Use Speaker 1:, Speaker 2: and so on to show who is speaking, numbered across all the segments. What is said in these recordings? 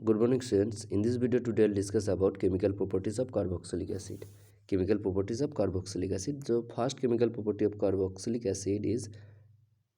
Speaker 1: Good morning, students. In this video today I'll discuss about chemical properties of carboxylic acid. Chemical properties of carboxylic acid. So first chemical property of carboxylic acid is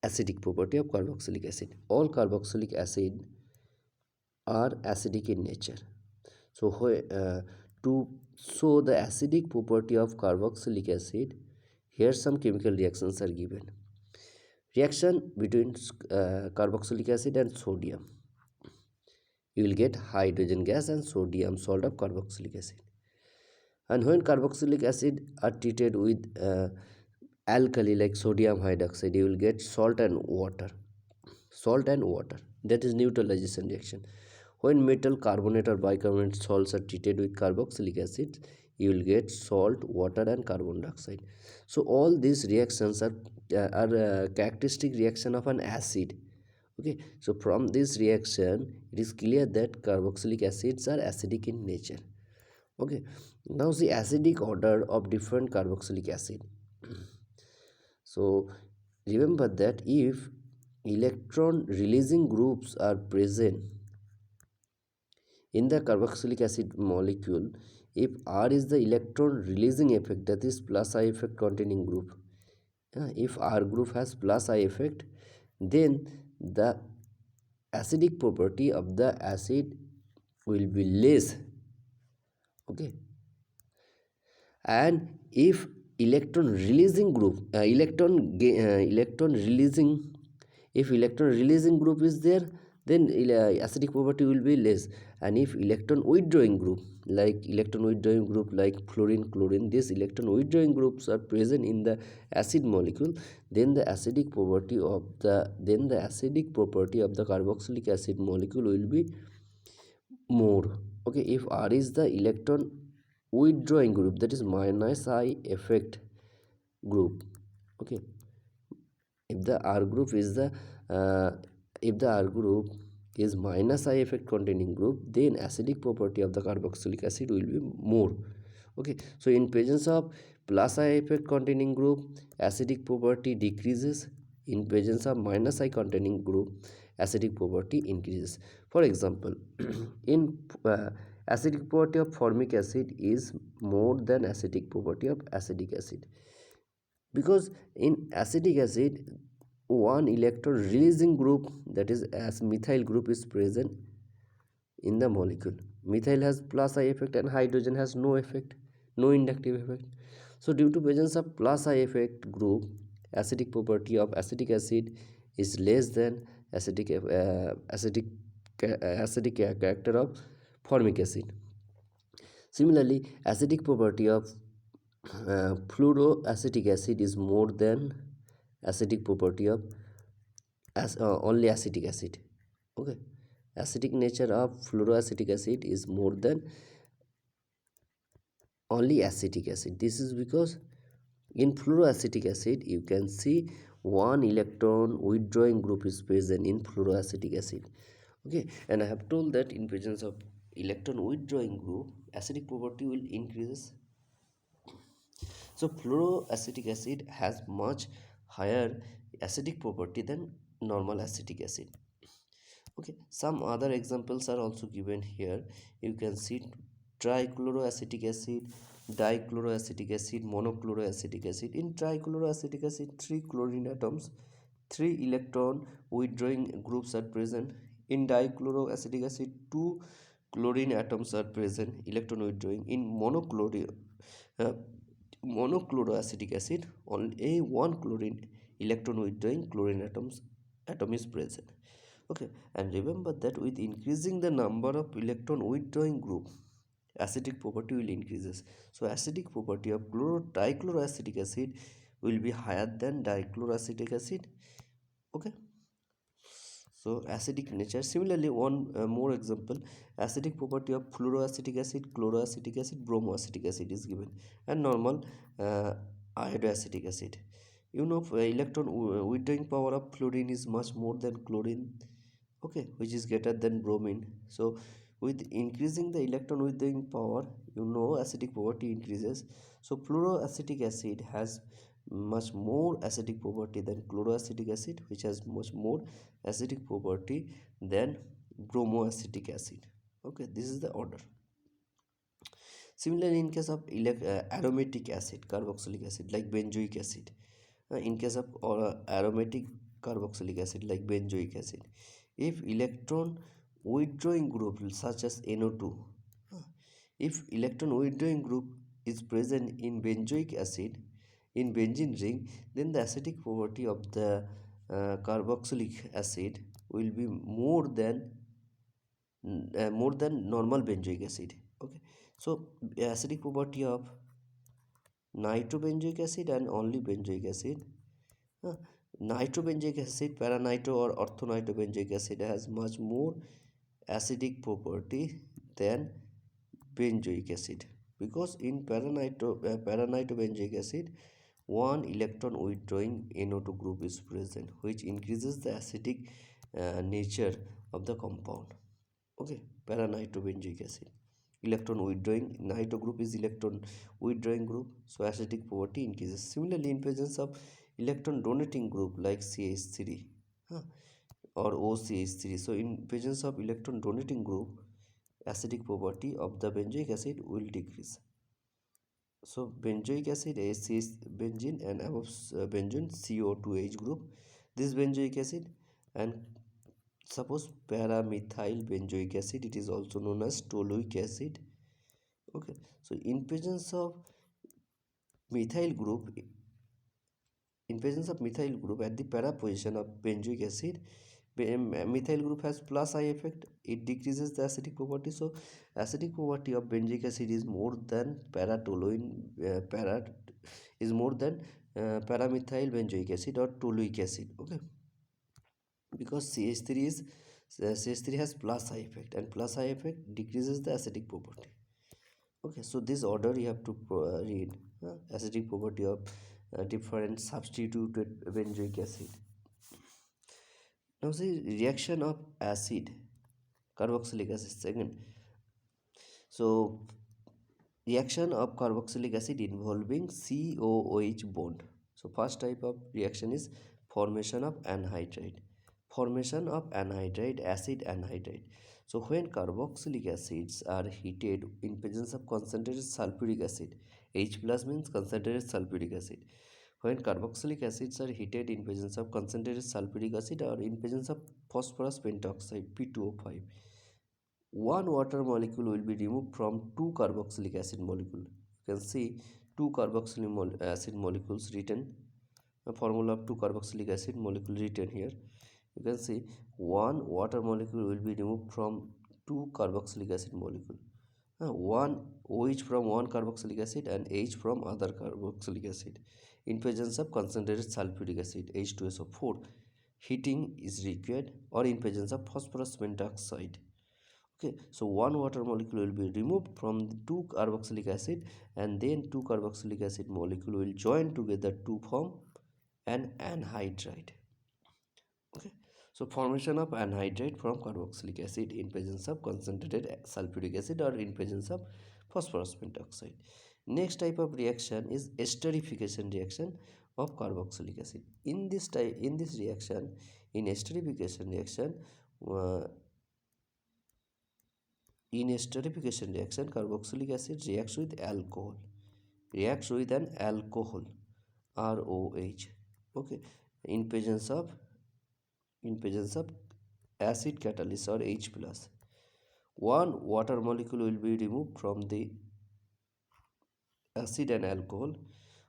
Speaker 1: acidic property of carboxylic acid. All carboxylic acid are acidic in nature. So to show the acidic property of carboxylic acid, here some chemical reactions are given. Reaction between carboxylic acid and sodium. You will get hydrogen gas and sodium salt of carboxylic acid. And when carboxylic acid are treated with alkali like sodium hydroxide, you will get salt and water. Salt and water, that is neutralization reaction. When metal carbonate or bicarbonate salts are treated with carboxylic acid, you will get salt, water and carbon dioxide. So all these reactions are characteristic reaction of an acid. Okay, so from this reaction it is clear that carboxylic acids are acidic in nature. Okay, now the acidic order of different carboxylic acid. So remember that if electron releasing groups are present in the carboxylic acid molecule, if R is the electron releasing effect, that is plus I effect containing group, if R group has plus I effect, then the acidic property of the acid will be less. Okay, and if electron releasing group electron releasing if electron releasing group is there, then acidic property will be less. And if electron withdrawing group like fluorine, chlorine, these electron withdrawing groups are present in the acid molecule, then the acidic property of the carboxylic acid molecule will be more. Okay, if R is the electron withdrawing group, that is minus I effect group. Okay, if the R group is minus I effect containing group, then acidic property of the carboxylic acid will be more. Okay, so in presence of plus I effect containing group, acidic property decreases. In presence of minus I containing group, acidic property increases. For example, in acidic property of formic acid is more than acidic property of acetic acid, because in acetic acid one electron releasing group, that is as methyl group, is present in the molecule. Methyl has plus I effect and hydrogen has no effect, no inductive effect. So due to presence of plus I effect group, acidic property of acetic acid is less than acidic character of formic acid. Similarly, acidic property of fluoroacetic acid is more than acidic property of only acetic acid. Okay, acidic nature of fluoroacetic acid is more than only acetic acid. This is because in fluoroacetic acid you can see one electron withdrawing group is present in fluoroacetic acid. Okay, and I have told that in presence of electron withdrawing group, acidic property will increase. So fluoroacetic acid has much higher acidic property than normal acetic acid. Okay, some other examples are also given here. You can see trichloroacetic acid, dichloroacetic acid, monochloroacetic acid. In trichloroacetic acid, 3 chlorine atoms, 3 electron withdrawing groups are present. In dichloroacetic acid, 2 chlorine atoms are present, electron withdrawing. In monochloroacetic acid, only one chlorine electron withdrawing chlorine atom is present. Okay, and remember that with increasing the number of electron withdrawing group, acidic property will increases. So acidic property of dichloroacetic acid will be higher than dichloroacetic acid. Okay, so acidic nature. Similarly, one more example, acidic property of fluoroacetic acid, chloroacetic acid, bromoacetic acid is given, and normal iodoacetic acid. You know, electron withdrawing power of fluorine is much more than chlorine, okay, which is greater than bromine. So with increasing the electron withdrawing power, you know, acidic property increases. So fluoroacetic acid has much more acidic property than chloroacetic acid, which has much more acidic property than bromoacetic acid. Okay, this is the order. Similarly, in case of aromatic acid, carboxylic acid, like benzoic acid, in case of aromatic carboxylic acid, like benzoic acid, if electron withdrawing group such as NO2, uh, if electron withdrawing group is present in benzoic acid in benzene ring, then the acidic property of the carboxylic acid will be more than normal benzoic acid. Okay, so acidic property of nitrobenzoic acid and only benzoic acid. uh, Nitrobenzoic acid, paranitro or orthonitrobenzoic acid has much more acidic property than benzoic acid, because in paranitobenzoic acid one electron withdrawing NO2 group is present, which increases the acidic nature of the compound. Okay, paranitobenzoic acid, electron withdrawing, nitro group is electron withdrawing group, so acidic property increases. Similarly, in presence of electron donating group like CH3, huh, or OCH3, so in presence of electron donating group, acidic property of the benzoic acid will decrease. So benzoic acid is benzene, and above benzene CO2H group, this benzoic acid. And suppose paramethyl benzoic acid, it is also known as toluic acid. Okay, so in presence of methyl group, at the para position of benzoic acid, methyl group has plus I effect, it decreases the acidic property. So acidic property of benzoic acid is more than para is more than paramethyl benzoic acid or toluic acid. Okay, because CH3 has plus I effect, and plus I effect decreases the acidic property. Okay, so this order you have to read acidic property of different substituted benzoic acid. Now see reaction of acid, carboxylic acid second. So reaction of carboxylic acid involving COOH bond. So first type of reaction is formation of anhydride. Formation of anhydride, acid anhydride. So when carboxylic acids are heated in presence of concentrated sulfuric acid, H plus means concentrated sulfuric acid. When carboxylic acids are heated in presence of concentrated sulfuric acid or in presence of phosphorus pentoxide P2O5, one water molecule will be removed from two carboxylic acid molecule. You can see two carboxylic acid molecules written, a formula of two carboxylic acid molecule written here. You can see one water molecule will be removed from two carboxylic acid molecule. One OH from one carboxylic acid and H from other carboxylic acid in presence of concentrated sulfuric acid H2SO4. Heating is required, or in presence of phosphorus pentoxide. Okay, so one water molecule will be removed from the two carboxylic acid, and then two carboxylic acid molecule will join together to form an anhydride. Okay, so formation of anhydride from carboxylic acid in presence of concentrated sulfuric acid or in presence of phosphorus pentoxide. Next type of reaction is esterification reaction of carboxylic acid. In this reaction, in esterification reaction, uh, in esterification reaction, carboxylic acid reacts with alcohol, reacts with an alcohol, ROH. Okay, in presence of acid catalyst or H plus. One water molecule will be removed from the acid and alcohol.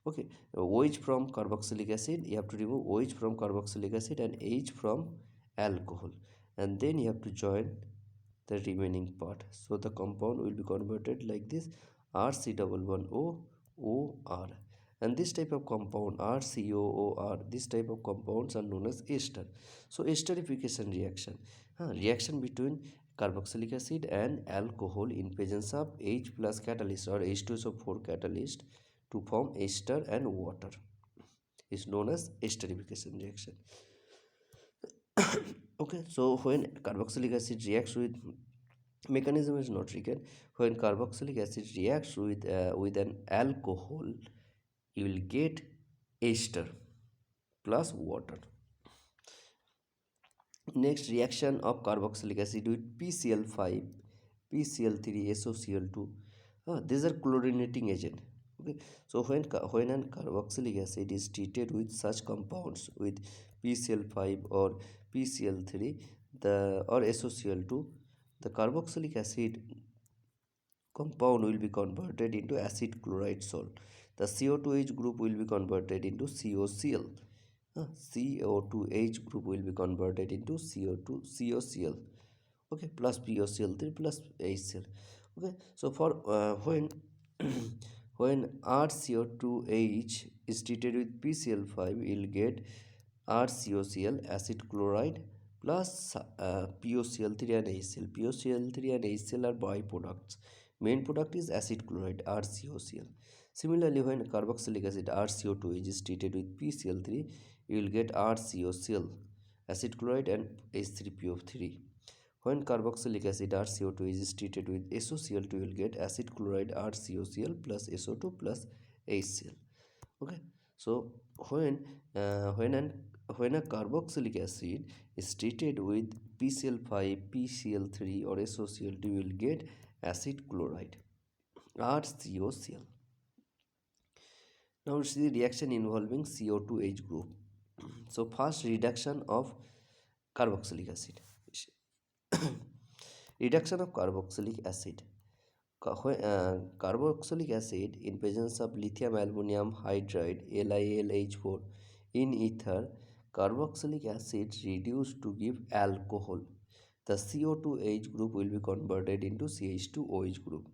Speaker 1: Okay, OH from carboxylic acid, you have to remove OH from carboxylic acid and H from alcohol, and then you have to join the remaining part. So the compound will be converted like this, RC11OOR. And this type of compound, RCOOR, this type of compounds are known as ester. So esterification reaction, reaction between carboxylic acid and alcohol in presence of H plus catalyst or H2SO4 catalyst to form ester and water is known as esterification reaction. Okay, so when carboxylic acid reacts with, mechanism is not required. When carboxylic acid reacts with an alcohol, you will get ester plus water. Next, reaction of carboxylic acid with PCl5 PCl3, SOCl2. These are chlorinating agent. Okay, so when an carboxylic acid is treated with such compounds with PCl5 or PCl3 the or SOCl2, the carboxylic acid compound will be converted into acid chloride salt. The CO2H group will be converted into COCl. CO2H group will be converted into CO2 COCl. Okay, plus POCl3 plus HCl. Okay, so for when when RCO2H is treated with PCl5, we'll get RCOCl acid chloride plus POCl3 and HCl. POCl3 and HCl are byproducts. Main product is acid chloride RCOCl. Similarly, when carboxylic acid RCO2H is treated with PCl3, you will get RCOCl acid chloride and H3PO3. When carboxylic acid RCO2 is treated with SOCl2, you will get acid chloride RCOCl plus SO2 plus HCl. Okay, so when uh, when an when a carboxylic acid is treated with PCl5, PCl3 or SOCl2, you will get acid chloride RCOCl. Now it's the reaction involving CO2H group. So first reduction of carboxylic acid. Reduction of carboxylic acid. Carboxylic acid in presence of lithium aluminum hydride LiAlH4 in ether, carboxylic acid reduced to give alcohol. The CO2H group will be converted into CH2OH group.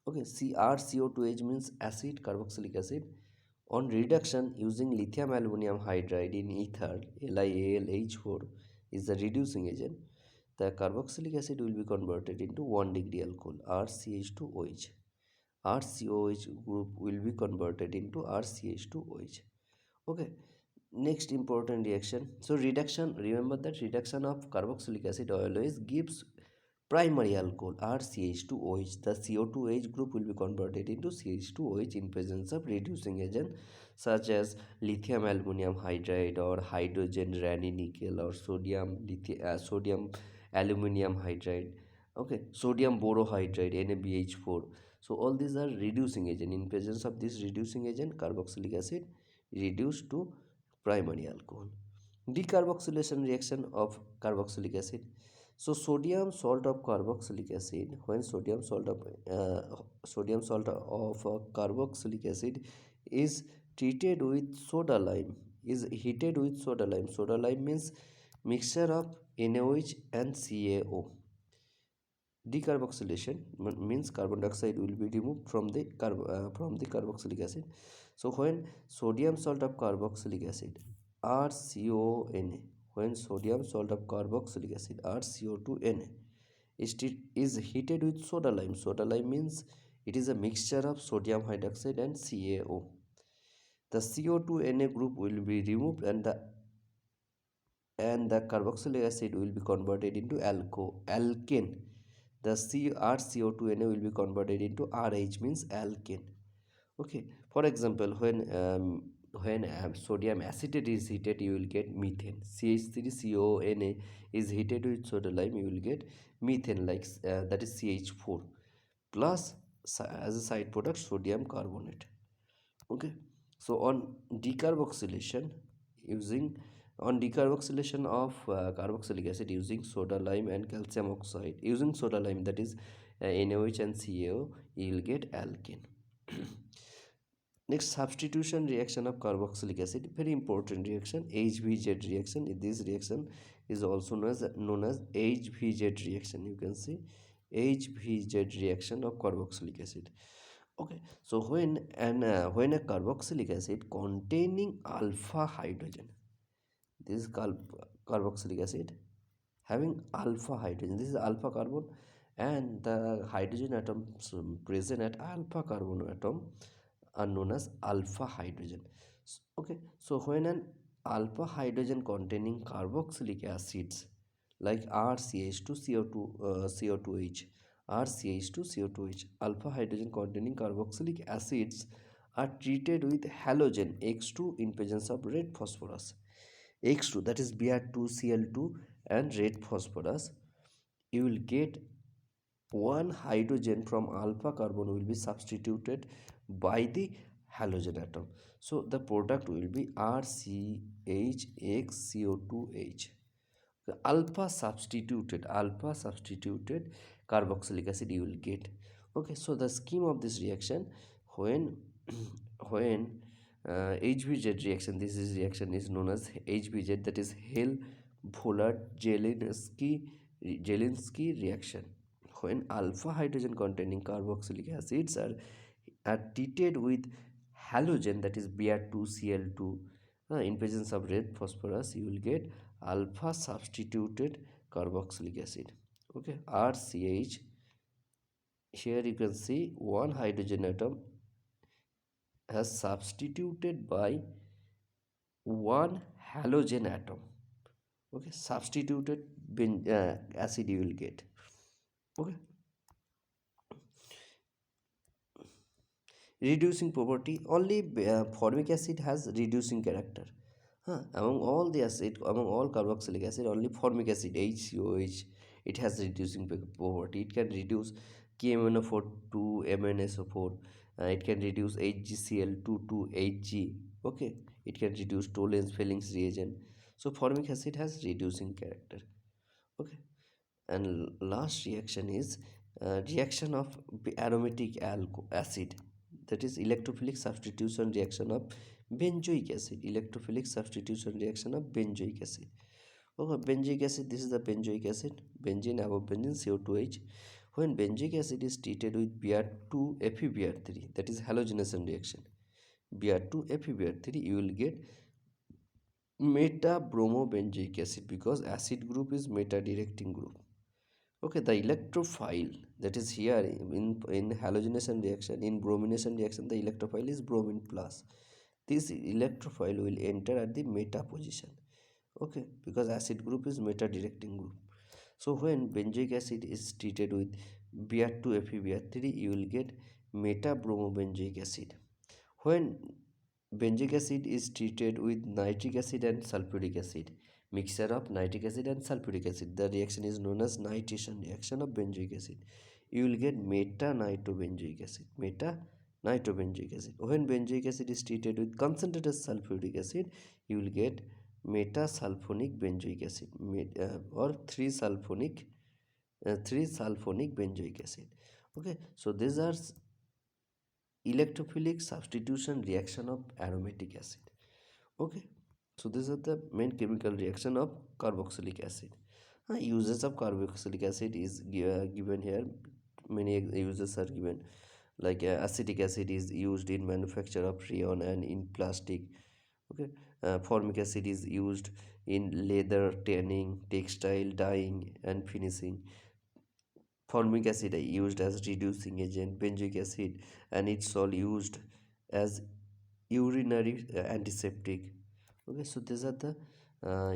Speaker 1: Okay, CrCO2H means acid, carboxylic acid. On reduction using lithium aluminum hydride in ether, LiAlH4 is the reducing agent. The carboxylic acid will be converted into 1 degree alcohol, RCH2OH. RCOH group will be converted into RCH2OH. Okay, next important reaction. So reduction, remember that reduction of carboxylic acid always gives primary alcohol RCH2OH. The CO2H group will be converted into CH2OH in presence of reducing agent such as lithium aluminum hydride or hydrogen nickel or sodium aluminum hydride. Okay, sodium borohydride NaBH4. So all these are reducing agent. In presence of this reducing agent, carboxylic acid reduced to primary alcohol. Decarboxylation reaction of carboxylic acid. So sodium salt of carboxylic acid, when sodium salt of carboxylic acid is treated with soda lime, is heated with soda lime. Soda lime means mixture of NaOH and CaO. Decarboxylation means carbon dioxide will be removed from the carboxylic acid. So when sodium salt of carboxylic acid RCONA, when sodium salt of carboxylic acid RCO2Na is heated with soda lime. Soda lime means it is a mixture of sodium hydroxide and CaO. The CO2Na group will be removed and the carboxylic acid will be converted into alkane. The RCO2Na will be converted into RH means alkane. Okay, for example, when sodium acetate is heated, you will get methane. CH3CONA is heated with soda lime, you will get methane, like that is CH4 plus as a side product sodium carbonate. Okay, so decarboxylation using on decarboxylation of carboxylic acid using soda lime and calcium oxide, using soda lime, that is NaOH and CaO, you will get alkane. Next, substitution reaction of carboxylic acid, very important reaction, HVZ reaction. This reaction is also known as HVZ reaction. You can see HVZ reaction of carboxylic acid. Okay, so when a carboxylic acid containing alpha hydrogen, this is carboxylic acid having alpha hydrogen, this is alpha carbon, and the hydrogen atoms present at alpha carbon atom are known as alpha hydrogen. Okay, so when an alpha hydrogen containing carboxylic acids like RCH2CO2H, RCH2CO2H, alpha hydrogen containing carboxylic acids are treated with halogen X2 in presence of red phosphorus. X2, that is Br2Cl2 and red phosphorus, you will get one hydrogen from alpha carbon will be substituted by the halogen atom. So the product will be RCHXCO2H. The alpha substituted carboxylic acid you will get. Okay, so the scheme of this reaction, when when HBZ reaction, this is reaction is known as HBZ, that is Hell Vollard Jelinski reaction. When alpha hydrogen containing carboxylic acids are treated with halogen, that is Br2Cl2, in presence of red phosphorus, you will get alpha substituted carboxylic acid. Okay, RCH. Here you can see one hydrogen atom has substituted by one halogen atom. Okay, substituted acid you will get. Okay, reducing property, only formic acid has reducing character. Among all the acid, among all carboxylic acid, only formic acid HCOH, it has reducing property. It can reduce KMnO4 to MnSO4. It can reduce HgCl2 to Hg. Okay, it can reduce Tollens Fellings reagent. So formic acid has reducing character. Okay, and last reaction is reaction of aromatic acid, that is electrophilic substitution reaction of benzoic acid. Electrophilic substitution reaction of benzoic acid. Okay, benzoic acid, this is the benzoic acid, benzene above benzene CO2H. When benzoic acid is treated with Br2 FeBr3, that is halogenation reaction, Br2 FeBr3, you will get meta bromobenzoic acid, because acid group is meta directing group. Okay, the electrophile, that is here in halogenation reaction, in bromination reaction, the electrophile is bromine plus. This electrophile will enter at the meta position. Okay, because acid group is meta directing group. So when benzoic acid is treated with Br2 FeBr3, you will get meta bromobenzoic acid. When benzoic acid is treated with nitric acid and sulfuric acid, mixture of nitric acid and sulfuric acid, the reaction is known as nitration reaction of benzoic acid. You will get meta nitrobenzoic acid. Meta nitrobenzoic acid. When benzoic acid is treated with concentrated sulfuric acid, you will get meta sulfonic benzoic acid, or 3 sulfonic benzoic acid. Okay, so these are electrophilic substitution reaction of aromatic acid. Okay, so these are the main chemical reaction of carboxylic acid. Uses of carboxylic acid is given here. Many uses are given, like acetic acid is used in manufacture of rayon and in plastic. Okay, formic acid is used in leather tanning, textile dyeing and finishing. Formic acid used as reducing agent, benzoic acid and its all used as urinary antiseptic. Okay, so these are the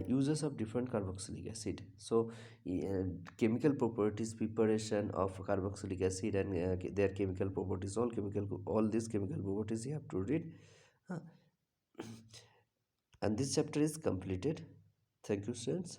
Speaker 1: uses of different carboxylic acid. So uh, chemical properties, preparation of carboxylic acid and their chemical properties, all these chemical properties you have to read. uh, and this chapter is completed. Thank you, students.